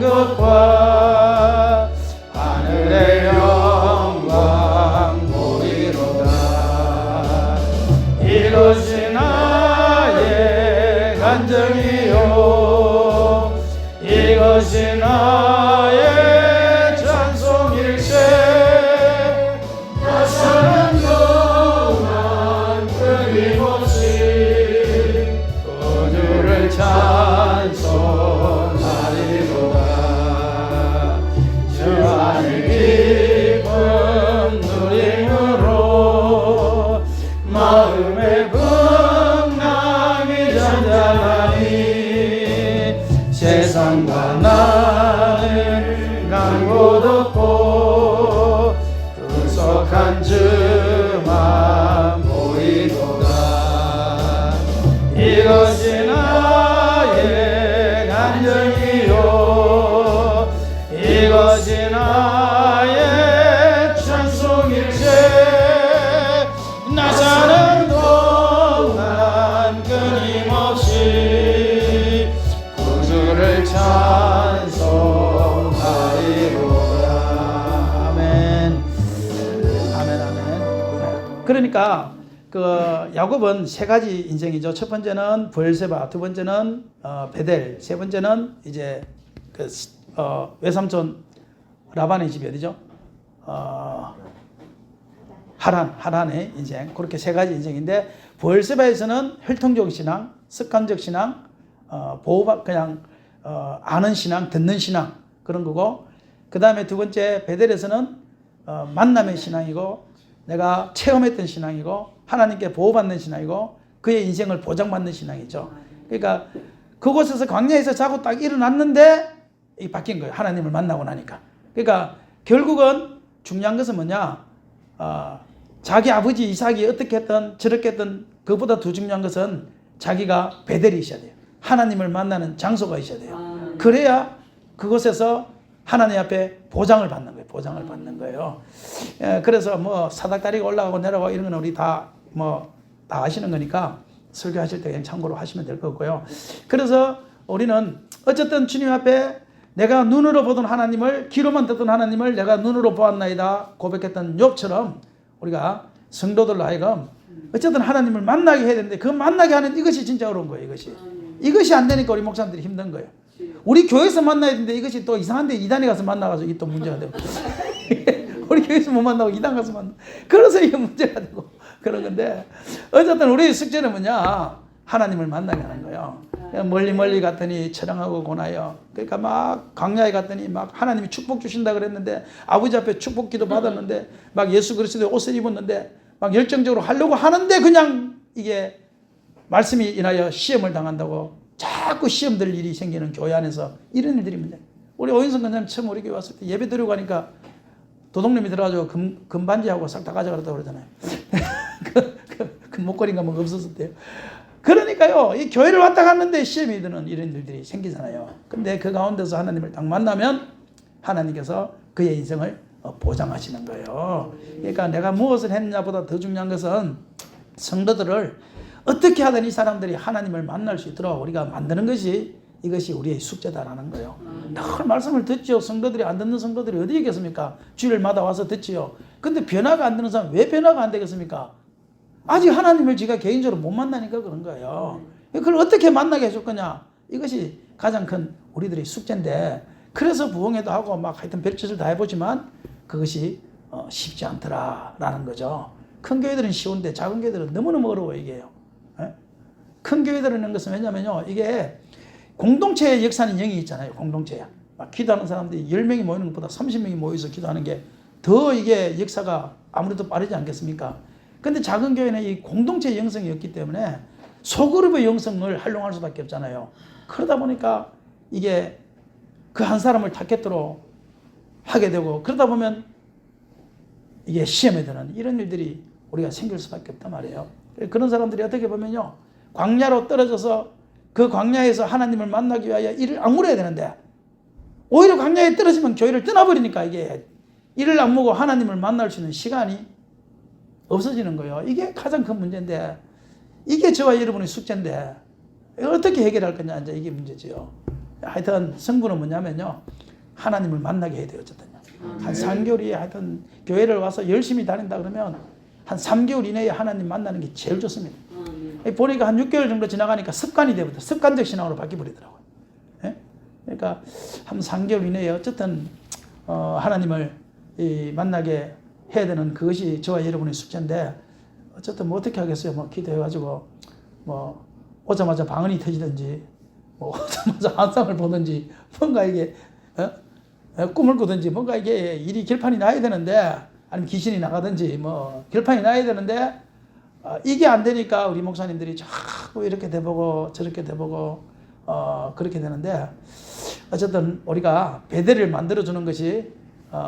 것과 하늘의 영광 보이로다. 이것이 나의 간증이요 이것이 나의 찬송일세. 나 사는 동안 끊임없이 구주를 찬송하리로다. 주 안의 기쁨 누림으로 마음의 풍랑이 잔잔하니 세상과 나는 강고롭고 구속한 주만 보이도다. 이것이 나의 간증이요 이것이 나의 찬송일세. 나 사는 동안 끊임없이 구주를 찬송하리로다. 아멘. 아멘. 아멘. 그러니까 그 야곱은 세 가지 인생이죠. 첫 번째는 브엘세바, 두 번째는 베델, 세 번째는 이제 그 외삼촌 라반의 집이 어디죠? 하란의 인생. 그렇게 세 가지 인생인데 부엘세바에서는 혈통적 신앙, 습관적 신앙, 보호받 그냥 아는 신앙, 듣는 신앙 그런 거고, 그 다음에 두 번째 베델에서는 만남의 신앙이고, 내가 체험했던 신앙이고, 하나님께 보호받는 신앙이고, 그의 인생을 보장받는 신앙이죠. 그러니까 그곳에서 광야에서 자고 딱 일어났는데 이게 바뀐 거예요. 하나님을 만나고 나니까. 그러니까 결국은 중요한 것은 뭐냐? 자기 아버지 이삭이 어떻게 했든 저렇게 했든 그보다 더 중요한 것은 자기가 베델이 있어야 돼요. 하나님을 만나는 장소가 있어야 돼요. 그래야 그곳에서 하나님 앞에 보장을 받는 거예요. 보장을 받는 거예요. 그래서 뭐 사닥다리가 올라가고 내려가고 이런 건 우리 다 아시는 거니까 설교하실 때 그냥 참고로 하시면 될 것 같고요. 그래서 우리는 어쨌든 주님 앞에 내가 눈으로 보던 하나님을, 귀로만 듣던 하나님을 내가 눈으로 보았나이다 고백했던 욥처럼 우리가 성도들로 하여금 어쨌든 하나님을 만나게 해야 되는데, 그 만나게 하는 이것이 진짜 어려운 거예요. 이것이 안 되니까 우리 목사님들이 힘든 거예요. 우리 교회에서 만나야 되는데 이것이 또 이상한데 이단에 가서 만나가지고 이게 또 문제가 되고 우리 교회에서 못 만나고 이단 가서 만나, 그래서 이게 문제가 되고 그런 건데, 어쨌든 우리의 숙제는 뭐냐? 하나님을 만나게 하는 거예요. 멀리 갔더니 처량하고 고나요. 그러니까 막 광야에 갔더니 막 하나님이 축복 주신다 그랬는데, 아버지 앞에 축복 기도 받았는데, 막 예수 그리스도의 옷을 입었는데 막 열정적으로 하려고 하는데 그냥 이게 말씀이 인하여 시험을 당한다고 자꾸 시험 들 일이 생기는 교회 안에서 이런 일들이 문제. 우리 오인성 권사님 처음 우리 교회 왔을 때 예배 드리고 가니까 도둑놈이 들어가지고 금반지하고 싹 다 가져가라고 그러잖아요. 그 목걸이가 뭐 없었대요. 그러니까요, 이 교회를 왔다 갔는데 시험이 드는 이런 일들이 생기잖아요. 근데 그 가운데서 하나님을 딱 만나면 하나님께서 그의 인생을 보장하시는 거예요. 그러니까 내가 무엇을 했느냐보다 더 중요한 것은 성도들을 어떻게 하든 이 사람들이 하나님을 만날 수 있도록 우리가 만드는 것이, 이것이 우리의 숙제다라는 거예요. 늘 말씀을 듣지요. 성도들이 안 듣는 성도들이 어디 있겠습니까? 주일마다 와서 듣지요. 근데 변화가 안 되는 사람 왜 변화가 안 되겠습니까? 아직 하나님을 지가 개인적으로 못 만나니까 그런 거예요. 그걸 어떻게 만나게 해줄 거냐? 이것이 가장 큰 우리들의 숙제인데, 그래서 부흥회도 하고 막 하여튼 별짓을 다 해보지만 그것이 쉽지 않더라라는 거죠. 큰 교회들은 쉬운데 작은 교회들은 너무너무 어려워요, 이게요. 큰 교회들은 있는 것은 왜냐면요, 이게 공동체의 역사는 영이 있잖아요. 공동체야. 막 기도하는 사람들이 10명이 모이는 것보다 30명이 모여서 기도하는 게 더 이게 역사가 아무래도 빠르지 않겠습니까? 근데 작은 교회는 이 공동체의 영성이 없기 때문에 소그룹의 영성을 활용할 수밖에 없잖아요. 그러다 보니까 이게 그 한 사람을 타겟으로 하게 되고, 그러다 보면 이게 시험에 드는 이런 일들이 우리가 생길 수밖에 없단 말이에요. 그런 사람들이 어떻게 보면요, 광야로 떨어져서 그 광야에서 하나님을 만나기 위하여 일을 악물어야 되는데, 오히려 광야에 떨어지면 교회를 떠나버리니까 이게 일을 악물고 하나님을 만날 수 있는 시간이 없어지는 거예요. 이게 가장 큰 문제인데, 이게 저와 여러분의 숙제인데 어떻게 해결할 거냐, 이제 이게 문제지요. 하여튼 성부는 뭐냐면요, 하나님을 만나게 해야 돼요. 어쨌든요. 한 3개월이 하여튼 교회를 와서 열심히 다닌다 그러면 한 3개월 이내에 하나님 만나는 게 제일 좋습니다. 보니까 한 6개월 정도 지나가니까 습관이 되거든요. 습관적 신앙으로 바뀌어버리더라고요. 예? 그러니까 한 3개월 이내에 어쨌든 하나님을 만나게 해야 되는 그것이 저와 여러분의 숙제인데, 어쨌든 뭐 어떻게 하겠어요. 뭐 기도해가지고 뭐 오자마자 방언이 터지든지, 뭐 오자마자 환상을 보든지, 뭔가 이게 꿈을 꾸든지, 뭔가 이게 일이 결판이 나야 되는데, 아니면 귀신이 나가든지 뭐 결판이 나야 되는데, 이게 안 되니까 우리 목사님들이 자꾸 이렇게 돼보고 저렇게 돼보고 그렇게 되는데, 어쨌든 우리가 베델을 만들어주는 것이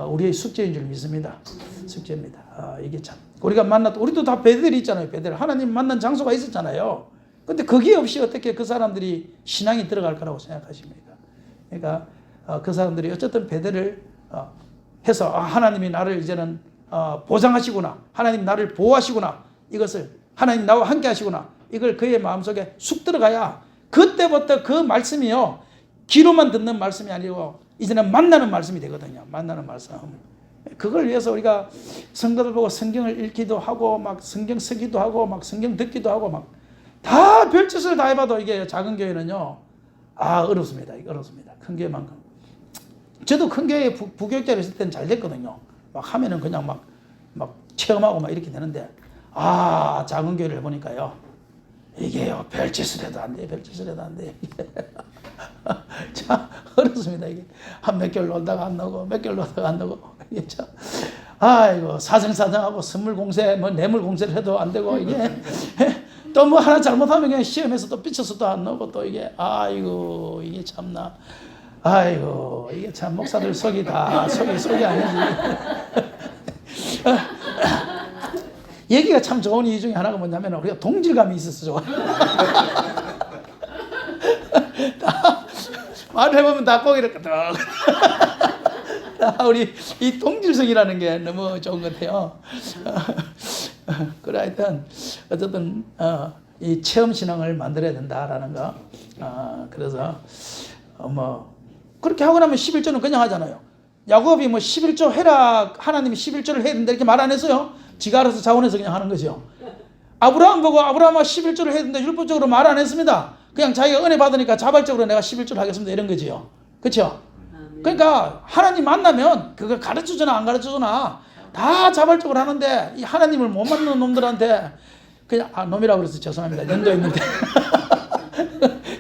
우리의 숙제인 줄 믿습니다. 숙제입니다. 이게 참 우리가 우리도 다 베델이 있잖아요. 베델, 하나님 만난 장소가 있었잖아요. 근데 거기 없이 어떻게 그 사람들이 신앙이 들어갈 거라고 생각하십니까? 그러니까 그 사람들이 어쨌든 베델을 해서 하나님이 나를 이제는 보장하시구나, 하나님 나를 보호하시구나, 이것을 하나님 나와 함께 하시구나, 이걸 그의 마음속에 쑥 들어가야 그때부터 그 말씀이요, 귀로만 듣는 말씀이 아니고 이제는 만나는 말씀이 되거든요. 만나는 말씀. 그걸 위해서 우리가 성도들 보고 성경을 읽기도 하고 막 성경 쓰기도 하고 막 성경 듣기도 하고 막 다 별짓을 다 해봐도 이게 작은 교회는요, 어렵습니다. 이거 어렵습니다. 큰 교회만큼. 저도 큰 교회 부교육자로 있을 때는 잘 됐거든요. 막 하면은 그냥 막 체험하고 막 이렇게 되는데, 아, 작은 교회를 보니까요. 이게요, 별짓을 해도 안 돼, 별짓을 해도 안 돼. 참, 어렵습니다, 이게. 한 몇 개월 놀다가 안 나오고, 몇 개월 놀다가 안 나오고. 이게 참, 아이고, 사정사정하고 선물 공세, 뭐 뇌물 공세를 해도 안 되고, 이게. 또 뭐 하나 잘못하면 그냥 시험에서 또 삐쳐서도 안 나오고, 또 이게, 아이고, 이게 참나. 아이고, 이게 참 목사들 속이 다, 속이 아니지. 얘기가 참 좋은 이유 중에 하나가 뭐냐면 우리가 동질감이 있어서 좋아. 말을 해보면 다 고기를 끄덕. 우리 이 동질성이라는 게 너무 좋은 것 같아요. 그래 하여튼 어쨌든 이 체험 신앙을 만들어야 된다라는 거. 그래서 뭐 그렇게 하고 나면 11조는 그냥 하잖아요. 야곱이 뭐 11조 해라, 하나님이 11조를 해야 된다 이렇게 말 안 했어요. 지가 알아서 자원해서 그냥 하는 거죠. 아브라함 보고 아브라함아 11조를 해야 된다 율법적으로 말 안 했습니다. 그냥 자기가 은혜 받으니까 자발적으로 내가 11조를 하겠습니다 이런 거지요. 그렇죠? 그러니까 하나님 만나면 그걸 가르쳐주나 안 가르쳐주나 다 자발적으로 하는데 이 하나님을 못 만나는 놈들한테 그냥 놈이라고 그래서 죄송합니다. 연도 있는데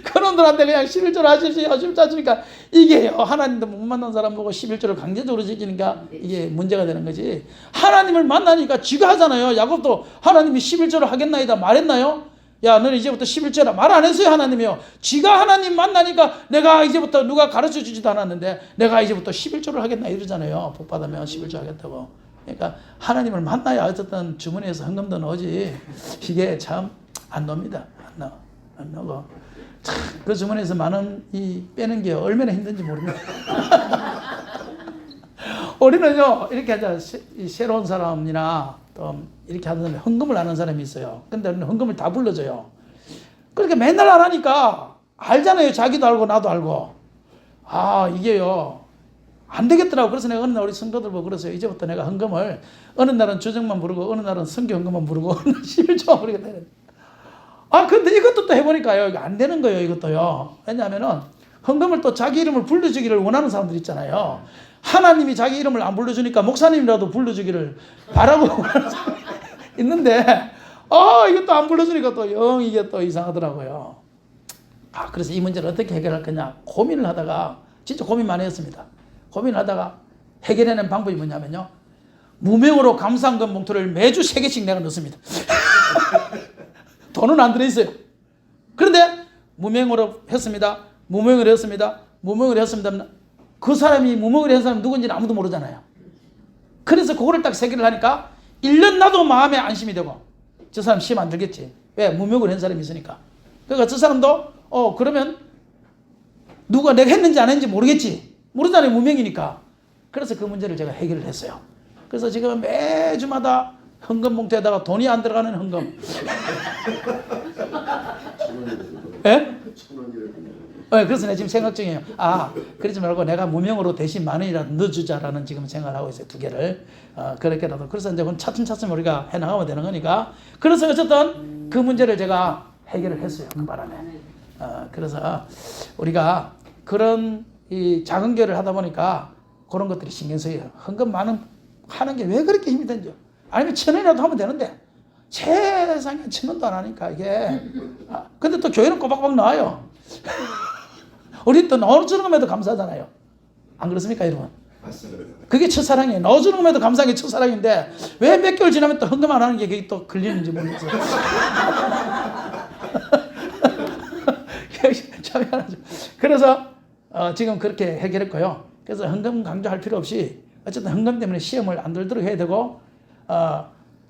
그놈들한테 그냥 11조를 하십시오. 11조 하시니까 이게 하나님도 못 만난 사람 보고 11조를 강제적으로 지키니까 이게 문제가 되는 거지. 하나님을 만나니까 쥐가 하잖아요. 야곱도 하나님이 11조를 하겠나이다 말했나요? 야 너는 이제부터 11조라 말 안 했어요. 하나님이요. 쥐가 하나님 만나니까 내가 이제부터 누가 가르쳐 주지도 않았는데 내가 이제부터 11조를 하겠나 이러잖아요. 복 받으면 11조 하겠다고. 그러니까 하나님을 만나야 어쨌든 주머니에서 헌금도 나오지. 이게 참 안 놉니다. 안 나오고. 참, 그 주머니에서 만원 빼는 게 얼마나 힘든지 모릅니다. 우리는요, 이렇게 하자. 새로운 사람이나 또 이렇게 하는 사람이 헌금을 안 하는 사람이 있어요. 근데 우리는 헌금을 다 불러줘요. 그렇게 맨날 안 하니까 알잖아요. 자기도 알고 나도 알고. 아, 이게요. 안 되겠더라고. 그래서 내가 어느 날 우리 성도들 보고 그러세요. 이제부터 내가 헌금을 어느 날은 주정만 부르고 어느 날은 성교 헌금만 부르고 어느 날은 11조만 부르겠다. 아, 근데 이것도 또 해보니까요. 이거 안 되는 거예요, 이것도요. 왜냐하면은, 헌금을 또 자기 이름을 불러주기를 원하는 사람들 있잖아요. 하나님이 자기 이름을 안 불러주니까 목사님이라도 불러주기를 바라고 원하는 사람이 있는데, 이것도 안 불러주니까 또 영 이게 또 이상하더라고요. 그래서 이 문제를 어떻게 해결할 거냐. 고민을 하다가, 진짜 고민 많이 했습니다. 고민을 하다가 해결해낸 방법이 뭐냐면요. 무명으로 감사헌금 봉투를 매주 3개씩 내가 넣습니다. 돈은 안 들어있어요. 그런데 무명으로 했습니다. 무명으로 했습니다. 무명으로 했습니다. 그 사람이 무명으로 한 사람이 누군지는 아무도 모르잖아요. 그래서 그거를 딱 세개를 하니까 1년 나도 마음에 안심이 되고 저 사람 시험 안 들겠지. 왜? 무명으로 한 사람이 있으니까. 그러니까 저 사람도 그러면 누가 내가 했는지 안 했는지 모르겠지. 모르잖아요. 무명이니까. 그래서 그 문제를 제가 해결을 했어요. 그래서 지금 매주마다 헌금 봉투에다가 돈이 안 들어가는 헌금. 예? 그래서 내가 지금 생각 중이에요. 그러지 말고 내가 무명으로 대신 10,000원이라도 넣어주자라는 지금 생각을 하고 있어요. 2개를. 그렇게라도. 그래서 이제 차츰차츰 우리가 해나가면 되는 거니까. 그래서 어쨌든 그 문제를 제가 해결을 했어요. 그 바람에. 그래서 우리가 그런 이 작은 교회를 하다 보니까 그런 것들이 신경 쓰여요. 헌금 많은 하는 게 왜 그렇게 힘이 든지. 아니면 1,000원이라도 하면 되는데 세상에 1,000원도 안 하니까 이게. 근데 또 교회는 꼬박꼬박 나와요. 우리 또 넣어주는 것에도 감사하잖아요. 안 그렇습니까 여러분? 맞습니다. 그게 첫사랑이에요. 넣어주는 것에도 감사한 게 첫사랑인데 왜 몇 개월 지나면 또 헌금 안 하는 게 그게 또 걸리는지 모르겠어요. 참 희한하죠. 그래서 지금 그렇게 해결했고요. 그래서 헌금 강조할 필요 없이 어쨌든 헌금 때문에 시험을 안 들도록 해야 되고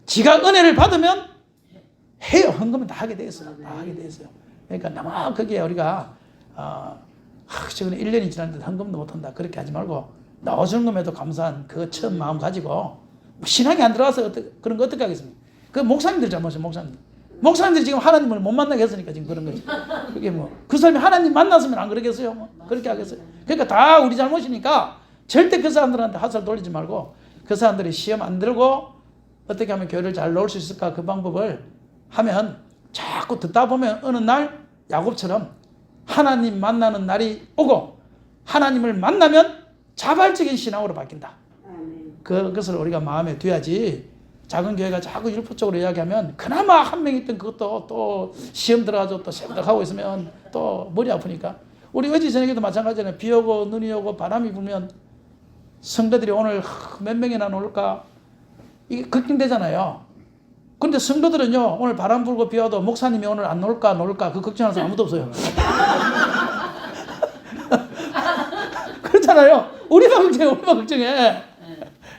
지가 은혜를 받으면 해요. 헌금은 다 하게 돼 있어요. 다 하게 돼 있어요. 그러니까 너무 그게 우리가 최근에 1년이 지났는데 헌금도 못한다. 그렇게 하지 말고 넣어주는 것에도 감사한 그 처음 마음 가지고 신앙이 안 들어가서 그런 거 어떻게 하겠습니까? 그 목사님들 잘못이에요. 목사님들이 지금 하나님을 못 만나게 했으니까 지금 그런 거지. 그게 그 사람이 하나님 만났으면 안 그러겠어요? 그렇게 하겠어요? 그러니까 다 우리 잘못이니까 절대 그 사람들한테 화살 돌리지 말고 그 사람들이 시험 안 들고 어떻게 하면 교회를 잘 놓을 수 있을까 그 방법을 하면 자꾸 듣다 보면 어느 날 야곱처럼 하나님 만나는 날이 오고 하나님을 만나면 자발적인 신앙으로 바뀐다. 그것을 우리가 마음에 둬야지 작은 교회가 자꾸 율법적으로 이야기하면 그나마 한 명 있던 그것도 또 시험 들어가지고 또 생각하고 있으면 또 머리 아프니까. 우리 어제 저녁에도 마찬가지잖아요. 비 오고 눈이 오고 바람이 불면 성도들이 오늘 몇 명이나 놀까 이게 걱정되잖아요. 근데 성도들은요 오늘 바람 불고 비 와도 목사님이 오늘 안 놀까 그 걱정하는 사람 아무도 없어요. 그렇잖아요. 우리만 걱정해.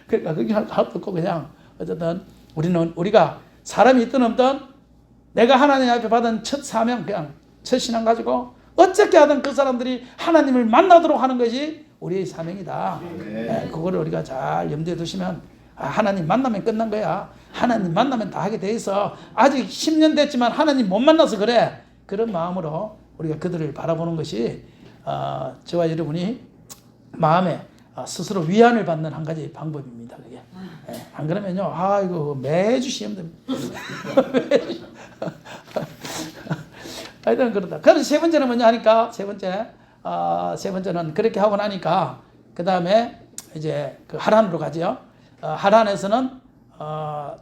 그러니까 걱정할 거 없고 그냥 어쨌든 우리가 사람이 있든 없든 내가 하나님 앞에 받은 첫 사명 그냥 첫 신앙 가지고 어떻게 하든 그 사람들이 하나님을 만나도록 하는 것이 우리의 사명이다. 그거를 우리가 잘 염두에 두시면 하나님 만나면 끝난 거야. 하나님 만나면 다 하게 돼 있어. 아직 10년 됐지만 하나님 못 만나서 그래. 그런 마음으로 우리가 그들을 바라보는 것이 저와 여러분이 마음에 스스로 위안을 받는 한 가지 방법입니다. 그게. 안 그러면요, 이거 매주 시험 됩니다. 하여튼 그러다. 그럼 세 번째는 뭐냐 하니까 세 번째는 그렇게 하고 나니까 그 다음에 이제 그 하란으로 가죠. 하란에서는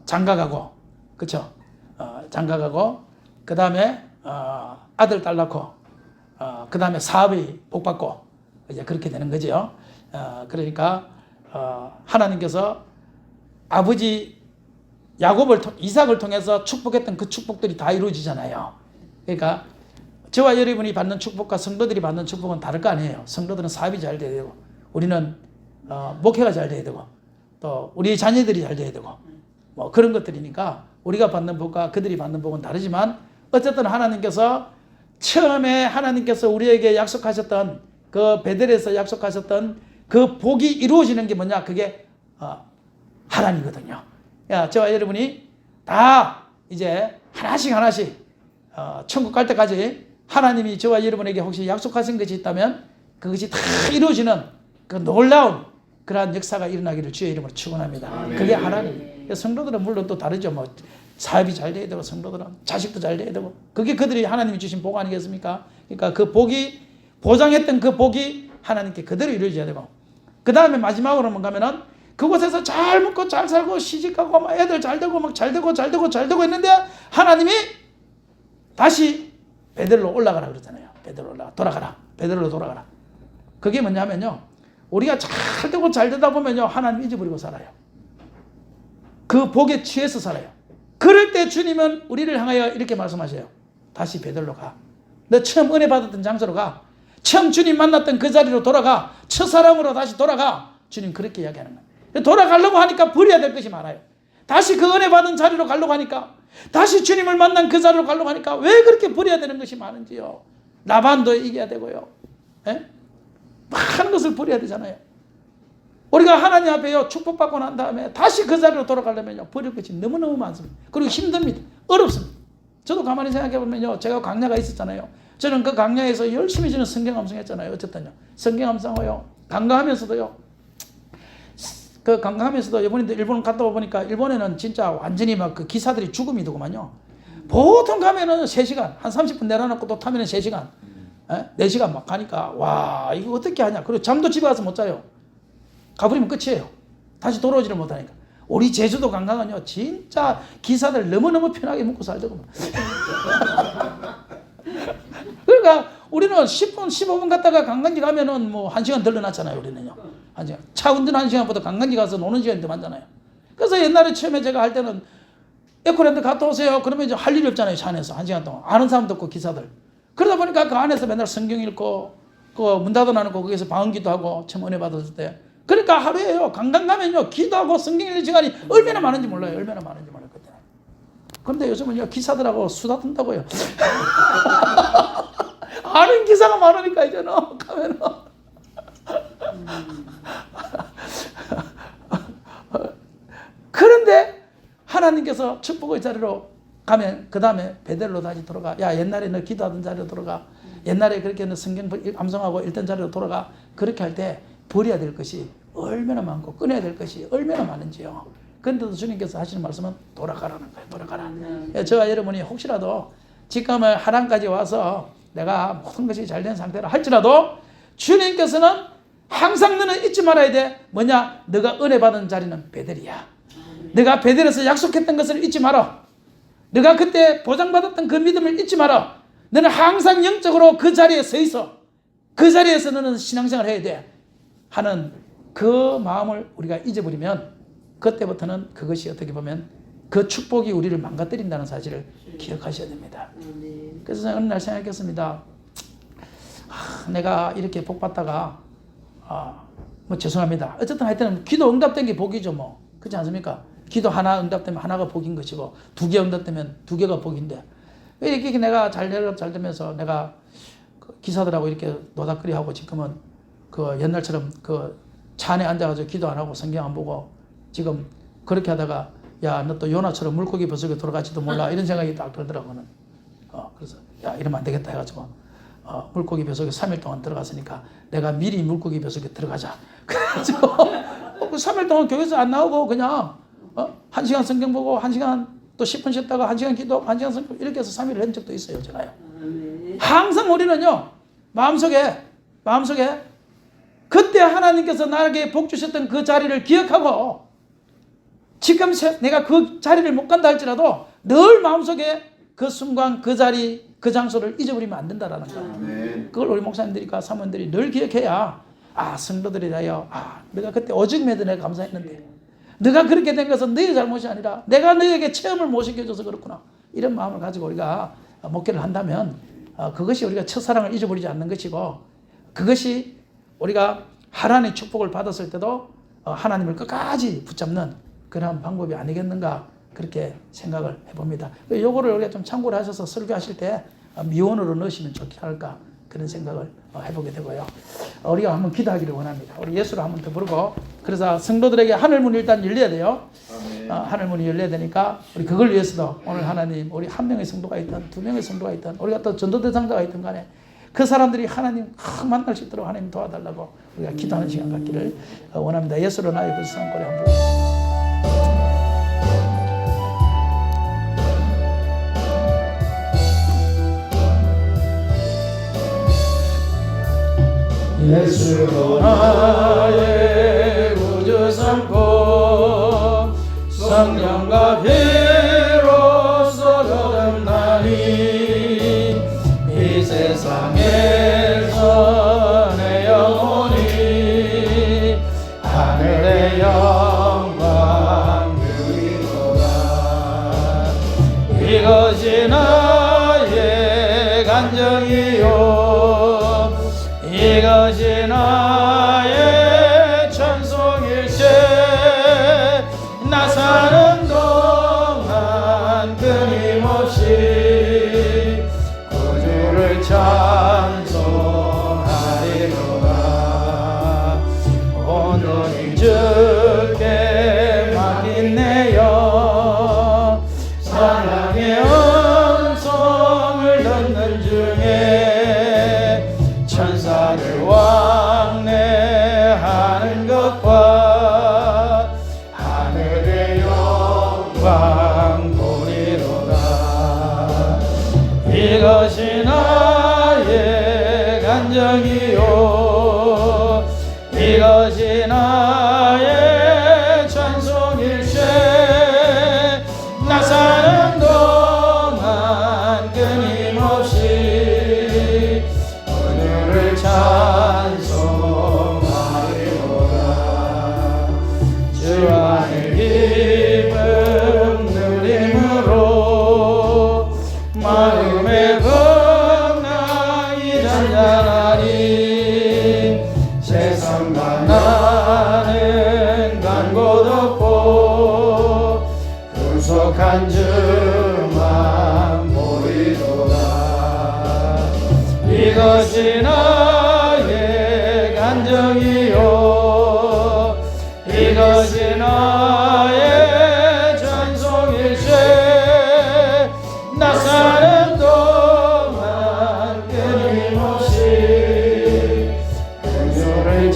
장가가고, 그렇죠? 장가가고 그 다음에 아들 딸 낳고 그 다음에 사업이 복받고 이제 그렇게 되는 거죠. 그러니까 하나님께서 아버지 이삭을 통해서 축복했던 그 축복들이 다 이루어지잖아요. 그러니까 저와 여러분이 받는 축복과 성도들이 받는 축복은 다를 거 아니에요. 성도들은 사업이 잘 돼야 되고 우리는 목회가 잘 돼야 되고 또 우리의 자녀들이 잘 돼야 되고 뭐 그런 것들이니까 우리가 받는 복과 그들이 받는 복은 다르지만 어쨌든 하나님께서 처음에 하나님께서 우리에게 약속하셨던 그 베델에서 약속하셨던 그 복이 이루어지는 게 뭐냐? 그게 하나님이거든요. 저와 여러분이 다 이제 하나씩 천국 갈 때까지 하나님이 저와 여러분에게 혹시 약속하신 것이 있다면 그것이 다 이루어지는 그 놀라운 그러한 역사가 일어나기를 주의 이름으로 축원합니다. 그게 하나님. 성도들은 물론 또 다르죠. 뭐 사업이 잘 돼야 되고 성도들은 자식도 잘 돼야 되고 그게 그들이 하나님이 주신 복 아니겠습니까? 그러니까 그 복이 보장했던 그 복이 하나님께 그대로 이루어져야 되고 그 다음에 마지막으로 뭔가 하면은 그곳에서 잘 먹고 잘 살고 시집가고 막 애들 잘 되고 막 잘 되고 했는데 하나님이 다시 베델로 올라가라 그러잖아요. 베델로 돌아가라. 베델로 돌아가라. 그게 뭐냐면요. 우리가 잘 되고 잘 되다 보면요. 하나님 잊어버리고 살아요. 그 복에 취해서 살아요. 그럴 때 주님은 우리를 향하여 이렇게 말씀하셔요. 다시 베델로 가. 너 처음 은혜 받았던 장소로 가. 처음 주님 만났던 그 자리로 돌아가. 첫사랑으로 다시 돌아가. 주님 그렇게 이야기하는 거예요. 돌아가려고 하니까 버려야 될 것이 많아요. 다시 그 은혜 받은 자리로 가려고 하니까 다시 주님을 만난 그 자리로 가려고 하니까 왜 그렇게 버려야 되는 것이 많은지요. 라반도 이겨야 되고요. 많은 것을 버려야 되잖아요. 우리가 하나님 앞에요 축복받고 난 다음에 다시 그 자리로 돌아가려면요 버릴 것이 너무너무 많습니다. 그리고 힘듭니다. 어렵습니다. 저도 가만히 생각해 보면요 제가 강야가 있었잖아요. 저는 그 강야에서 열심히 저는 성경 암송했잖아요. 어쨌든요 성경 암송하고요 강가하면서도요 그 강가하면서도 이번에 일본 갔다 와보니까 일본에는 진짜 완전히 막 그 기사들이 죽음이 되고만요. 보통 가면은 3시간 한 30분 내려놓고 또 타면은 3시간 4시간 막 가니까 와 이거 어떻게 하냐. 그리고 잠도 집에 가서 못 자요. 가버리면 끝이에요. 다시 돌아오지를 못하니까. 우리 제주도 관광은요 진짜 기사들 너무너무 편하게 먹고 살더구만. 그러니까 우리는 10분 15분 갔다가 관광지 가면은 뭐 1시간 덜 넣어놨잖아요. 우리는요 1시간. 차 운전 1시간보다 관광지 가서 노는 시간이 더 많잖아요. 그래서 옛날에 처음에 제가 할 때는 에코랜드 갔다 오세요. 그러면 이제 할 일이 없잖아요. 차 안에서 1시간 동안. 아는 사람도 없고 기사들. 그러다 보니까 그 안에서 맨날 성경 읽고 그 문 닫아놓고 거기서 방언기도 하고 처음 은혜 받았을 때. 그러니까 하루에요 관광 가면요 기도하고 성경 읽는 시간이 얼마나 많은지 몰라요. 얼마나 많은지 몰라요 그때. 그런데 요즘은요 기사들하고 수다 뜬다고요. 아는 기사가 많으니까 이제는 가면은 그런데 하나님께서 축복의 자리로 가면 그 다음에 베델로 다시 돌아가. 야 옛날에 너 기도하던 자리로 돌아가. 옛날에 그렇게 너 성경 암송하고 읽던 자리로 돌아가. 그렇게 할 때 버려야 될 것이 얼마나 많고 끊어야 될 것이 얼마나 많은지요. 그런데도 주님께서 하시는 말씀은 돌아가라는 거예요. 돌아가라. 저와 여러분이 혹시라도 지금은 하란까지 와서 내가 모든 것이 잘된 상태라 할지라도 주님께서는 항상 너는 잊지 말아야 돼. 뭐냐? 너가 은혜 받은 자리는 베델이야. 내가 베델에서 약속했던 것을 잊지 마라. 네가 그때 보장받았던 그 믿음을 잊지 마라. 너는 항상 영적으로 그 자리에 서 있어. 그 자리에서 너는 신앙생활을 해야 돼 하는 그 마음을 우리가 잊어버리면 그때부터는 그것이 어떻게 보면 그 축복이 우리를 망가뜨린다는 사실을 기억하셔야 됩니다. 그래서 제가 어느 날 생각했습니다. 내가 이렇게 복 받다가 뭐 죄송합니다. 어쨌든 하여튼 기도 응답된 게 복이죠 뭐. 그렇지 않습니까? 기도 하나 응답되면 하나가 복인 것이고 2개 응답되면 2개가 복인데 이렇게 내가 잘 되면서 내가 그 기사들하고 이렇게 노닥거리하고 지금은 그 옛날처럼 그 차 안에 앉아가지고 기도 안 하고 성경 안 보고 지금 그렇게 하다가 야, 너 또 요나처럼 물고기 뱃속에 들어갈지도 몰라 이런 생각이 딱 들더라고는. 그래서 야, 이러면 안 되겠다 해가지고 물고기 뱃속에 3일 동안 들어갔으니까 내가 미리 물고기 뱃속에 들어가자. 그래가지고 그 3일 동안 교회에서 안 나오고 그냥 1시간 성경 보고 1시간 또 10분 쉬었다가 1시간 기도 1시간 성경 이렇게 해서 3일을 한 적도 있어요. 제가요. 항상 우리는요 마음속에 그때 하나님께서 나에게 복 주셨던 그 자리를 기억하고 지금 내가 그 자리를 못 간다 할지라도 늘 마음속에 그 순간 그 자리 그 장소를 잊어버리면 안 된다라는 거예요. 그걸 우리 목사님들과 사모님들이 늘 기억해야 성도들이 다여 내가 그때 오직 믿어 내가 감사했는데 네가 그렇게 된 것은 너의 잘못이 아니라 내가 너에게 체험을 못 시켜줘서 그렇구나 이런 마음을 가지고 우리가 목회를 한다면 그것이 우리가 첫사랑을 잊어버리지 않는 것이고 그것이 우리가 하나님의 축복을 받았을 때도 하나님을 끝까지 붙잡는 그런 방법이 아니겠는가 그렇게 생각을 해봅니다. 요거를 우리가 좀 참고를 하셔서 설교하실 때 미원으로 넣으시면 좋지 않을까 그런 생각을 해보게 되고요. 우리가 한번 기도하기를 원합니다. 우리 예수를 한번 더 부르고 그래서 성도들에게 하늘문이 일단 열려야 돼요. 하늘문이 열려야 되니까 우리 그걸 위해서도 오늘 하나님 우리 한 명의 성도가 있든 2명의 성도가 있든 우리가 또 전도대상자가 있든 간에 그 사람들이 하나님 만날 수 있도록 하나님 도와달라고 우리가 기도하는 시간 갖기를 원합니다. 예수로 나의 그 성골에 한번 예수로 나의 구주 삼고 성령과 피로써 거듭나니 이 세상에서 내 영혼이 하늘의 영광 누리도다. 이것이 나의 간정이요 이것이 나의 찬송일세. 나 사는 동안 끊임없이 구주를 찬송하리로다. 온전히 주께 맡긴 내 영 사랑의 음성을 듣는 중에 천사를 왕래하는 것과 하늘의 영광 보리로다. 이것이 나의 간정이요 이것이 나의 찬송일세. 나 사는 동안 끊임없이 오늘을 찬송하리로다. 주 안의 기쁨 누림으로 마음의 건강이 잔잔하니 세상과 나는 간 곳 없고 구속한 주만 보이도다. 이것이 나의 간정이요 이것이 나의 찬송일세. 나 사는 동안 끊임없이 구주를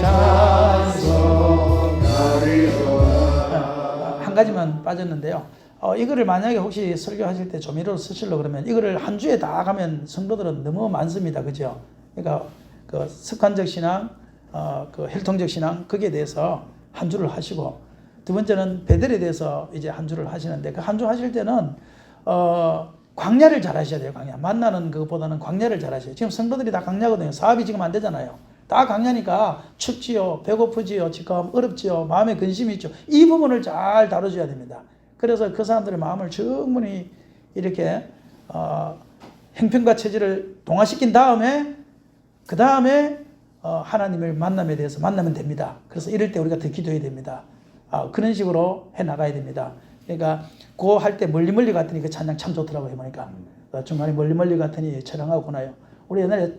찬송하리로다. 한 가지만 빠졌는데요. 이거를 만약에 혹시 설교하실 때 조미료로 쓰시려고 그러면 이거를 한 주에 다 가면 성도들은 너무 많습니다. 그죠? 그러니까 그 습관적 신앙, 그 혈통적 신앙 거기에 대해서 한 주를 하시고 두 번째는 베델에 대해서 이제 한 주를 하시는데 그 한 주 하실 때는 광야를 잘 하셔야 돼요. 광야. 만나는 것보다는 광야를 잘 하셔야 돼요. 지금 성도들이 다 광야거든요. 사업이 지금 안 되잖아요. 다 광야니까 춥지요, 배고프지요, 지금 어렵지요, 마음에 근심이 있죠. 이 부분을 잘 다뤄줘야 됩니다. 그래서 그 사람들의 마음을 충분히 이렇게 형편과 체질을 동화시킨 다음에 그 다음에 하나님을 만남에 대해서 만나면 됩니다. 그래서 이럴 때 우리가 더 기도해야 됩니다. 그런 식으로 해 나가야 됩니다. 그러니까 그거 할 때 멀리 갔더니 그 찬양 참 좋더라고요. 보니까 중간에 멀리 갔더니 촬영하고 나요. 우리 옛날에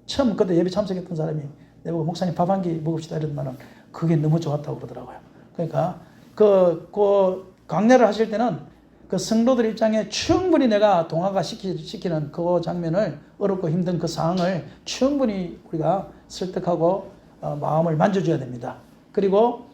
처음 그때 예배 참석했던 사람이 내보고 목사님 밥 한 끼 먹읍시다 이러더만은 그게 너무 좋았다고 그러더라고요. 그러니까 그 광야를 하실 때는 그 성도들 입장에 충분히 내가 동화가 시키는 그 장면을 어렵고 힘든 그 상황을 충분히 우리가 설득하고 마음을 만져줘야 됩니다. 그리고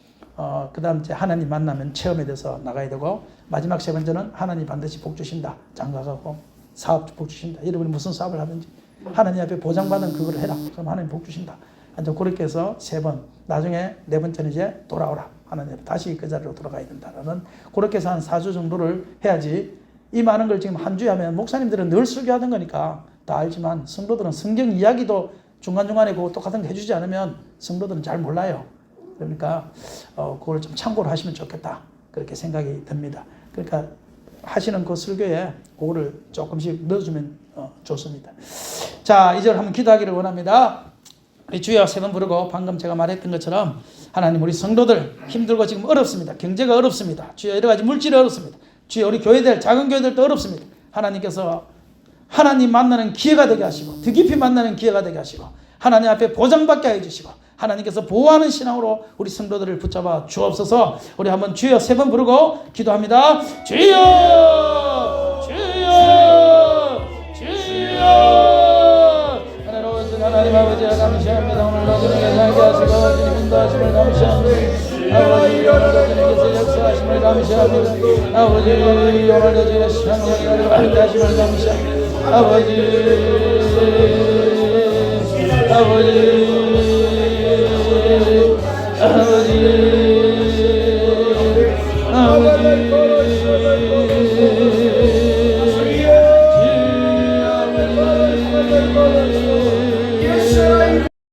그 다음 이제 하나님 만나면 체험에 대해서 나가야 되고 마지막 세 번째는 하나님 반드시 복 주신다. 장가가고 사업 복 주신다. 여러분이 무슨 사업을 하든지 하나님 앞에 보장받은 그걸 해라. 그럼 하나님 복 주신다. 이제 그렇게 해서 세 번. 나중에 네 번째는 이제 돌아오라. 하나님 앞에 다시 그 자리로 돌아가야 된다라는 그렇게 해서 한 4주 정도를 해야지 이 많은 걸 지금 한 주에 하면 목사님들은 늘 설교하던 거니까 다 알지만 성도들은 성경 이야기도 중간중간에 그 똑같은 거 해주지 않으면 성도들은 잘 몰라요. 그러니까 그걸 좀 참고를 하시면 좋겠다. 그렇게 생각이 듭니다. 그러니까 하시는 그 설교에 그거를 조금씩 넣어주면 좋습니다. 자, 이제 한번 기도하기를 원합니다. 우리 주여 세 번 부르고 방금 제가 말했던 것처럼 하나님 우리 성도들 힘들고 지금 어렵습니다. 경제가 어렵습니다. 주여 여러 가지 물질이 어렵습니다. 주여 우리 교회들 작은 교회들도 어렵습니다. 하나님께서 하나님 만나는 기회가 되게 하시고 더 깊이 만나는 기회가 되게 하시고 하나님 앞에 보장받게 해주시고 하나님께서 보호하는 신앙으로 우리 성도들을 붙잡아 주옵소서. 우리 한번 주여 세 번 부르고 기도합니다. 주여 주여 주여. 하나님 아버지 감사합니다. 오늘도 주님께 살게 하시고 주님 인도하심을 감사합니다. 아버지 오늘도 주님께서 역사하심을 감사합니다. 아버지 오늘도 주의 성령을 함께 하심을 감사합니다. 아버지